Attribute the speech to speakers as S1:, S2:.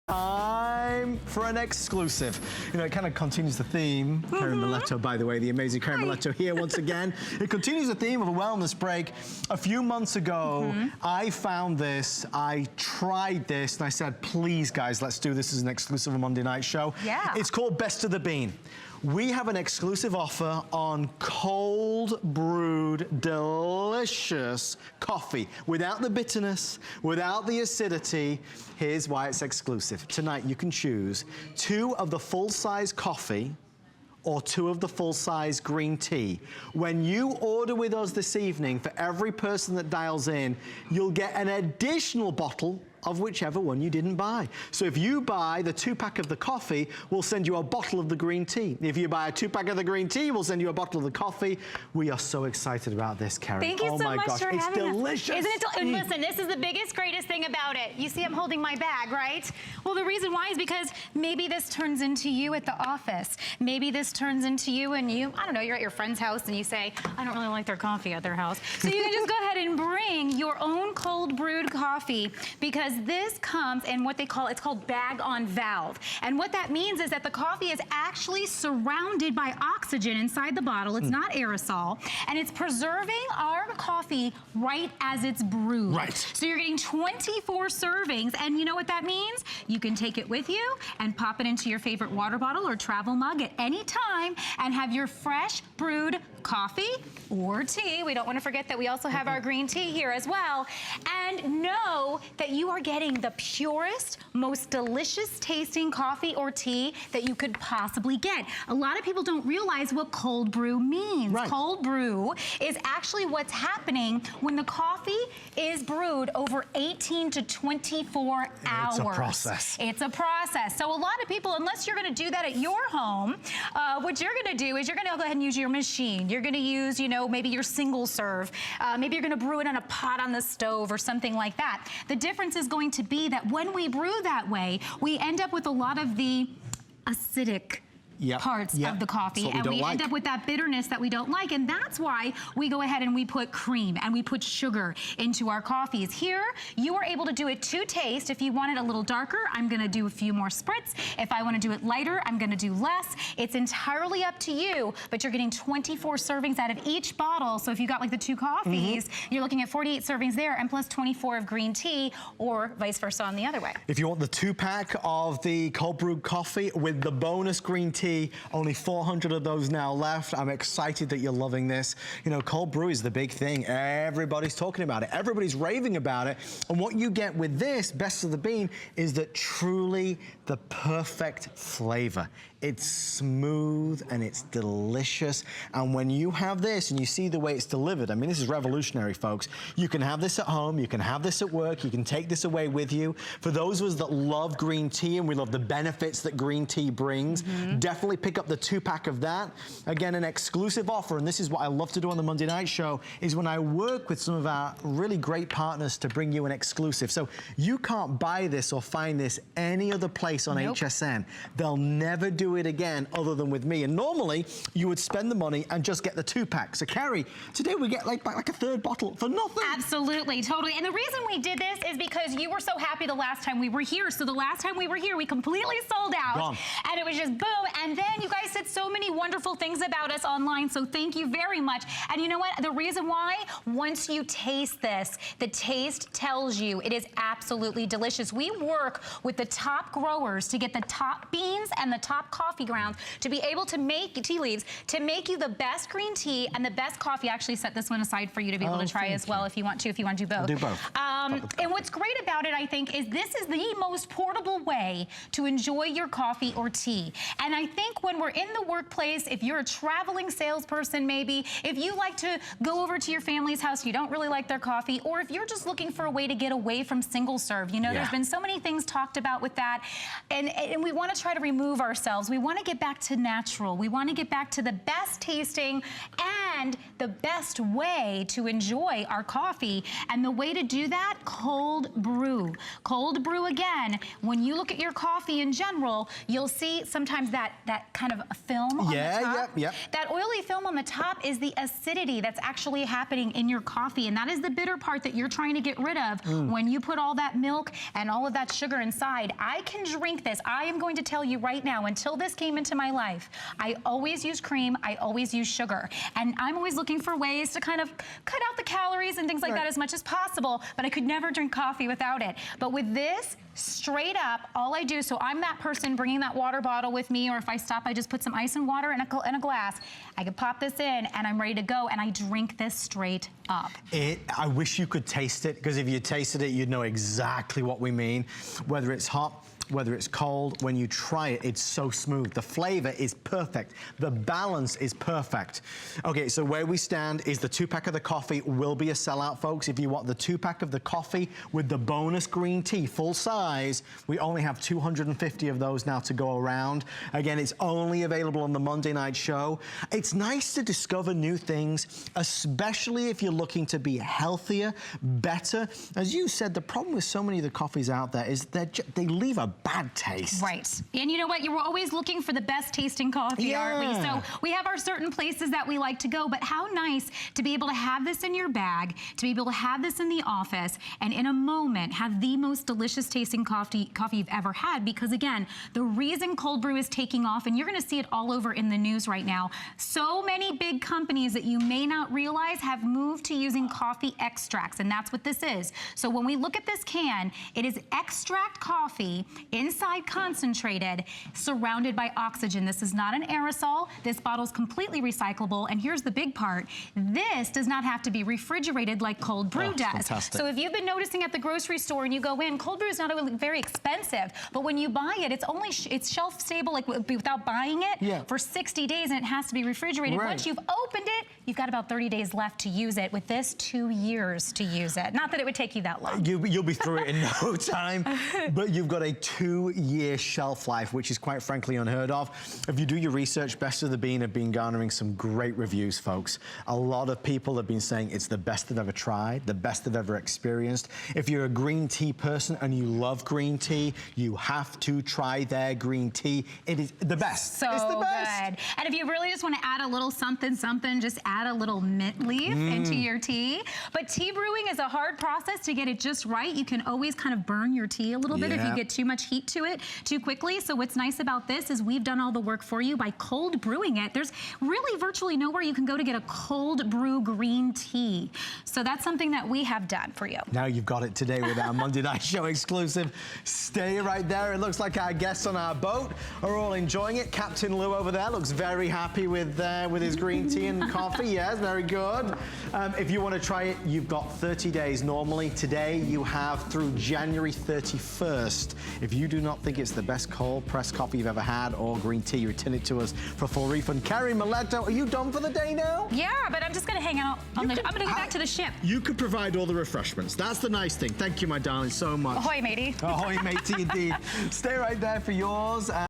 S1: Time for an exclusive. You know, it kind of continues the theme. Carrie Miletto, by the way, the amazing Carrie Miletto here once again. It continues the theme of a wellness break. A few months ago, I found this, I tried this, and I said, please guys, let's do this as an exclusive Monday night show.
S2: Yeah.
S1: It's called Best of the Bean. We have an exclusive offer on cold brewed, delicious coffee. Without the bitterness, without the acidity. Here's why it's exclusive. Tonight you can choose 2 of the full-size coffee or 2 of the full-size green tea. When you order with us this evening, for every person that dials in, you'll get an additional bottle of whichever one you didn't buy. So if you buy the 2-pack of the coffee, we'll send you a bottle of the green tea. If you buy a 2-pack of the green tea, we'll send you a bottle of the coffee. We are so excited about this, Carrie.
S2: Thank you so much for having us.
S1: It's delicious.
S2: Isn't it? And listen, this is the biggest, greatest thing about it. You see I'm holding my bag, right? Well, the reason why is because maybe this turns into you at the office. Maybe this turns into you and you, I don't know, you're at your friend's house and you say, I don't really like their coffee at their house. So you can just go ahead and bring your own cold brewed coffee, because this comes in what they call, it's called bag on valve. And what that means is that the coffee is actually surrounded by oxygen inside the bottle. It's not aerosol. And it's preserving our coffee right as it's brewed.
S1: Right.
S2: So you're getting 24 servings. And you know what that means? You can take it with you and pop it into your favorite water bottle or travel mug at any time and have your fresh brewed coffee or tea. We don't want to forget that we also have our green tea here as well. And know that you are getting the purest, most delicious tasting coffee or tea that you could possibly get. A lot of people don't realize what cold brew means.
S1: Right.
S2: Cold brew is actually what's happening when the coffee is brewed over 18 to 24 hours.
S1: It's a process.
S2: It's a process. So a lot of people, unless you're going to do that at your home, what you're going to do is you're going to go ahead and use your machine. You're going to use, you know, maybe your single serve. Maybe you're going to brew it on a pot on the stove or something like that. The difference is going to be that when we brew that way, we end up with a lot of the acidic parts of the coffee, and we end up with that bitterness that we don't like. And that's why we go ahead and we put cream and we put sugar into our coffees. Here, you are able to do it to taste. If you want it a little darker, I'm gonna do a few more spritz. If I wanna do it lighter, I'm gonna do less. It's entirely up to you, but you're getting 24 servings out of each bottle. So if you got like the 2 coffees, you're looking at 48 servings there, and plus 24 of green tea, or vice versa on the other way.
S1: If you want the 2-pack of the cold brewed coffee with the bonus green tea, only 400 of those now left. I'm excited that you're loving this. You know, cold brew is the big thing. Everybody's talking about it. Everybody's raving about it. And what you get with this, Best of the Bean, is that truly the perfect flavor. It's smooth and it's delicious. And when you have this and you see the way it's delivered, I mean, this is revolutionary, folks. You can have this at home, you can have this at work, you can take this away with you. For those of us that love green tea and we love the benefits that green tea brings, definitely pick up the 2-pack of that. Again, an exclusive offer, and this is what I love to do on the Monday night show, is when I work with some of our really great partners to bring you an exclusive. So you can't buy this or find this any other place on HSN. They'll never do it again other than with me. And normally you would spend the money and just get the 2-pack. So Carrie, today we get like a 3rd bottle for nothing.
S2: Absolutely, totally. And the reason we did this is because you were so happy the last time we were here. So the last time we were here, we completely sold out.
S1: Gone.
S2: And it was just boom. And then you guys said so many wonderful things about us online. So thank you very much. And you know what? The reason why, once you taste this, the taste tells you it is absolutely delicious. We work with the top growers to get the top beans and the top coffee grounds to be able to make tea leaves, to make you the best green tea and the best coffee. I actually set this one aside for you to be able to try as well if you want to do both.
S1: I'll do both.
S2: And what's great about it, I think, is this is the most portable way to enjoy your coffee or tea. And I think when we're in the workplace, if you're a traveling salesperson maybe, if you like to go over to your family's house, you don't really like their coffee, or if you're just looking for a way to get away from single serve, you know, there's been so many things talked about with that, and we want to try to remove ourselves. We want to get back to natural. We want to get back to the best tasting and the best way to enjoy our coffee. And the way to do that, cold brew. Cold brew, again, when you look at your coffee in general, you'll see sometimes that kind of film on the top.
S1: Yep.
S2: That oily film on the top is the acidity that's actually happening in your coffee, and that is the bitter part that you're trying to get rid of when you put all that milk and all of that sugar inside. I can drink this. I am going to tell you right now, until this came into my life, I always use cream, I always use sugar, and I'm always looking for ways to kind of cut out the calories and things like that as much as possible, but I could never drink coffee without it. But with this, straight up, all I do, so I'm that person bringing that water bottle with me, or if I stop, I just put some ice and water in a glass. I could pop this in and I'm ready to go, and I drink this straight up.
S1: I wish you could taste it, because if you tasted it, you'd know exactly what we mean. Whether it's hot, whether it's cold, when you try it, it's so smooth. The flavor is perfect. The balance is perfect. Okay, so where we stand is the 2-pack of the coffee will be a sellout, folks. If you want the 2-pack of the coffee with the bonus green tea, full size, we only have 250 of those now to go around. Again, it's only available on the Monday night show. It's nice to discover new things, especially if you're looking to be healthier, better. As you said, the problem with so many of the coffees out there is that they leave a bad taste.
S2: Right. And you know what? You're always looking for the best tasting coffee, aren't we? So we have our certain places that we like to go, but how nice to be able to have this in your bag, to be able to have this in the office, and in a moment have the most delicious tasting coffee you've ever had. Because again, the reason cold brew is taking off, and you're going to see it all over in the news right now, so many big companies that you may not realize have moved to using coffee extracts, and that's what this is. So when we look at this can, it is extract coffee inside concentrated, surrounded by oxygen. This is not an aerosol. This bottle's completely recyclable. And here's the big part. This does not have to be refrigerated like cold brew does.
S1: Fantastic.
S2: So if you've been noticing at the grocery store and you go in, cold brew is not very expensive, but when you buy it, it's shelf stable, like without buying it for 60 days, and it has to be refrigerated. Once you've opened it, you've got about 30 days left to use it. With this, 2 years to use it. Not that it would take you that long.
S1: You'll be through it in no time, but you've got a 2-year shelf life, which is quite frankly unheard of. If you do your research, Best of the Bean have been garnering some great reviews, folks. A lot of people have been saying it's the best they've ever tried, the best they've ever experienced. If you're a green tea person and you love green tea, you have to try their green tea. It is the best.
S2: So
S1: it's the best.
S2: good. And if you really just want to add a little something, just add a little mint leaf into your tea. But tea brewing is a hard process to get it just right. You can always kind of burn your tea a little bit if you get too much heat to it too quickly. So what's nice about this is we've done all the work for you by cold brewing it. There's really virtually nowhere you can go to get a cold brew green tea. So that's something that we have done for you.
S1: Now you've got it today with our Monday Night Show exclusive. Stay right there. It looks like our guests on our boat are all enjoying it. Captain Lou over there looks very happy with his green tea and coffee. Yes, very good. If you want to try it, you've got 30 days normally. Today you have through January 31st. If you do not think it's the best cold pressed coffee you've ever had or green tea, return it to us for a full refund. Carrie Miletto, are you done for the day now?
S2: Yeah, but I'm just going to hang out. I'm going to go back to the ship.
S1: You could provide all the refreshments. That's the nice thing. Thank you, my darling, so much.
S2: Ahoy, matey.
S1: Ahoy, matey, indeed. Stay right there for yours.